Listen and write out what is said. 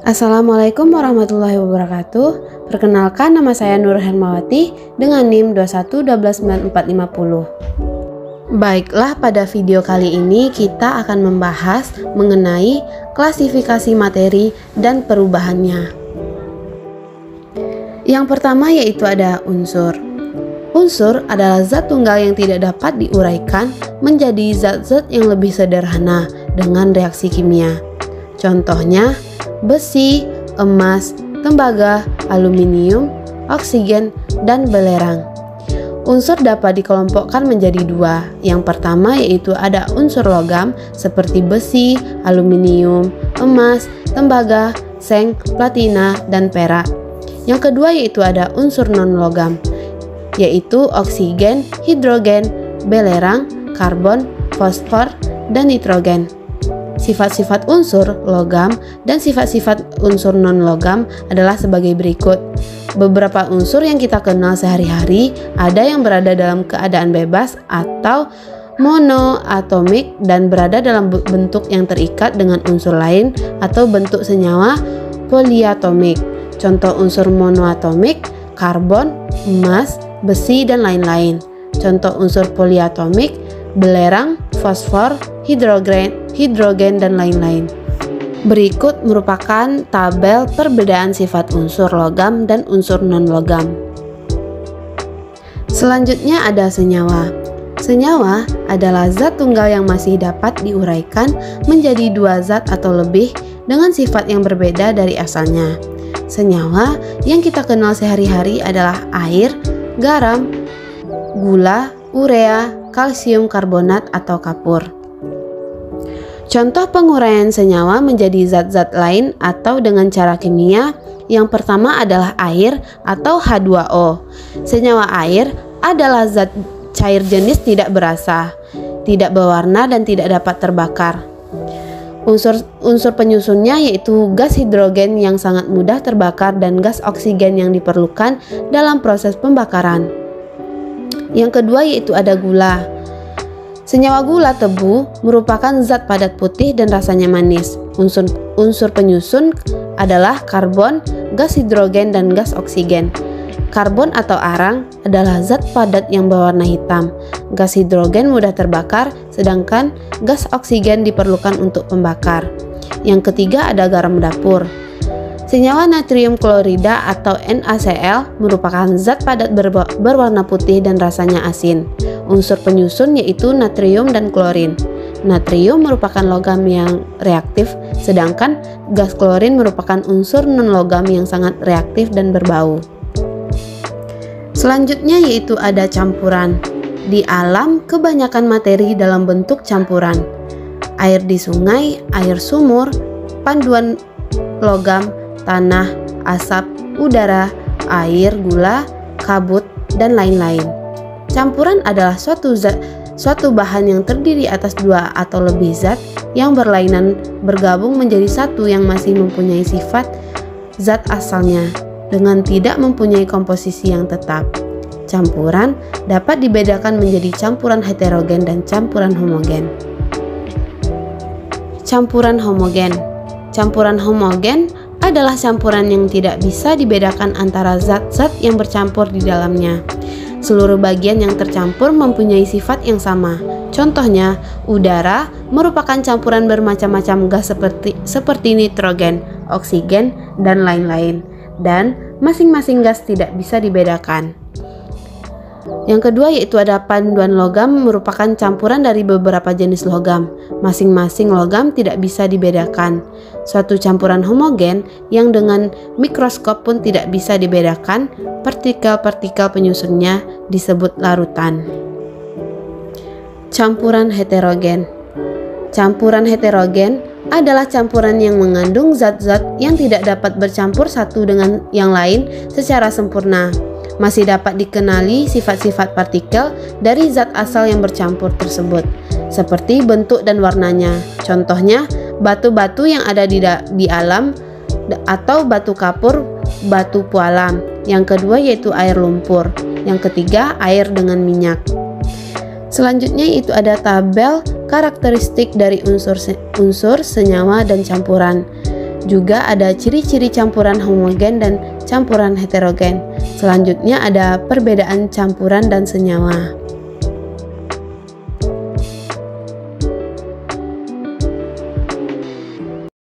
Assalamualaikum warahmatullahi wabarakatuh. Perkenalkan, nama saya Nur Hermawati dengan NIM 212919450. Baiklah, pada video kali ini kita akan membahas mengenai klasifikasi materi dan perubahannya. Yang pertama yaitu ada unsur. Unsur adalah zat tunggal yang tidak dapat diuraikan menjadi zat-zat yang lebih sederhana dengan reaksi kimia. Contohnya besi, emas, tembaga, aluminium, oksigen, dan belerang. Unsur dapat dikelompokkan menjadi dua. Yang pertama yaitu ada unsur logam seperti besi, aluminium, emas, tembaga, seng, platina, dan perak. Yang kedua yaitu ada unsur non-logam, yaitu oksigen, hidrogen, belerang, karbon, fosfor, dan nitrogen. Sifat-sifat unsur logam dan sifat-sifat unsur non-logam adalah sebagai berikut. Beberapa unsur yang kita kenal sehari-hari ada yang berada dalam keadaan bebas atau monoatomik dan berada dalam bentuk yang terikat dengan unsur lain atau bentuk senyawa poliatomik. Contoh unsur monoatomik, karbon, emas, besi, dan lain-lain. Contoh unsur poliatomik, belerang, fosfor, hidrogen, dan lain-lain. Berikut merupakan tabel perbedaan sifat unsur logam dan unsur non-logam. Selanjutnya ada senyawa. Senyawa adalah zat tunggal yang masih dapat diuraikan menjadi dua zat atau lebih dengan sifat yang berbeda dari asalnya. Senyawa yang kita kenal sehari-hari adalah air, garam, gula, urea, kalsium karbonat, atau kapur. Contoh penguraian senyawa menjadi zat-zat lain atau dengan cara kimia, yang pertama adalah air atau H2O. Senyawa air adalah zat cair jenis tidak berasa, tidak berwarna, dan tidak dapat terbakar. Unsur penyusunnya yaitu gas hidrogen yang sangat mudah terbakar dan gas oksigen yang diperlukan dalam proses pembakaran. Yang kedua yaitu ada gula. Senyawa gula tebu merupakan zat padat putih dan rasanya manis. Unsur penyusun adalah karbon, gas hidrogen, dan gas oksigen. Karbon atau arang adalah zat padat yang berwarna hitam. Gas hidrogen mudah terbakar, sedangkan gas oksigen diperlukan untuk pembakar. Yang ketiga ada garam dapur. Senyawa natrium klorida atau NaCl merupakan zat padat berwarna putih dan rasanya asin. Unsur penyusun yaitu natrium dan klorin. Natrium merupakan logam yang reaktif, sedangkan gas klorin merupakan unsur non-logam yang sangat reaktif dan berbau. Selanjutnya yaitu ada campuran. Di alam, kebanyakan materi dalam bentuk campuran. Air di sungai, air sumur, panduan logam, tanah, asap, udara, air, gula, kabut, dan lain-lain. Campuran adalah suatu bahan yang terdiri atas dua atau lebih zat yang berlainan bergabung menjadi satu yang masih mempunyai sifat zat asalnya dengan tidak mempunyai komposisi yang tetap. Campuran dapat dibedakan menjadi campuran heterogen dan campuran homogen. Campuran homogen. Campuran homogen adalah campuran yang tidak bisa dibedakan antara zat-zat yang bercampur di dalamnya. Seluruh bagian yang tercampur mempunyai sifat yang sama. Contohnya, udara merupakan campuran bermacam-macam gas seperti nitrogen, oksigen, dan lain-lain. Dan masing-masing gas tidak bisa dibedakan. Yang kedua yaitu ada panduan logam merupakan campuran dari beberapa jenis logam. Masing-masing logam tidak bisa dibedakan. Suatu campuran homogen yang dengan mikroskop pun tidak bisa dibedakan, partikel-partikel penyusunnya disebut larutan. Campuran heterogen. Campuran heterogen adalah campuran yang mengandung zat-zat yang tidak dapat bercampur satu dengan yang lain secara sempurna. Masih dapat dikenali sifat-sifat partikel dari zat asal yang bercampur tersebut, seperti bentuk dan warnanya. Contohnya, batu-batu yang ada di alam atau batu kapur, batu pualam. Yang kedua yaitu air lumpur. Yang ketiga, air dengan minyak. Selanjutnya itu ada tabel karakteristik dari unsur senyawa dan campuran. Juga ada ciri-ciri campuran homogen dan campuran heterogen. Selanjutnya ada perbedaan campuran dan senyawa.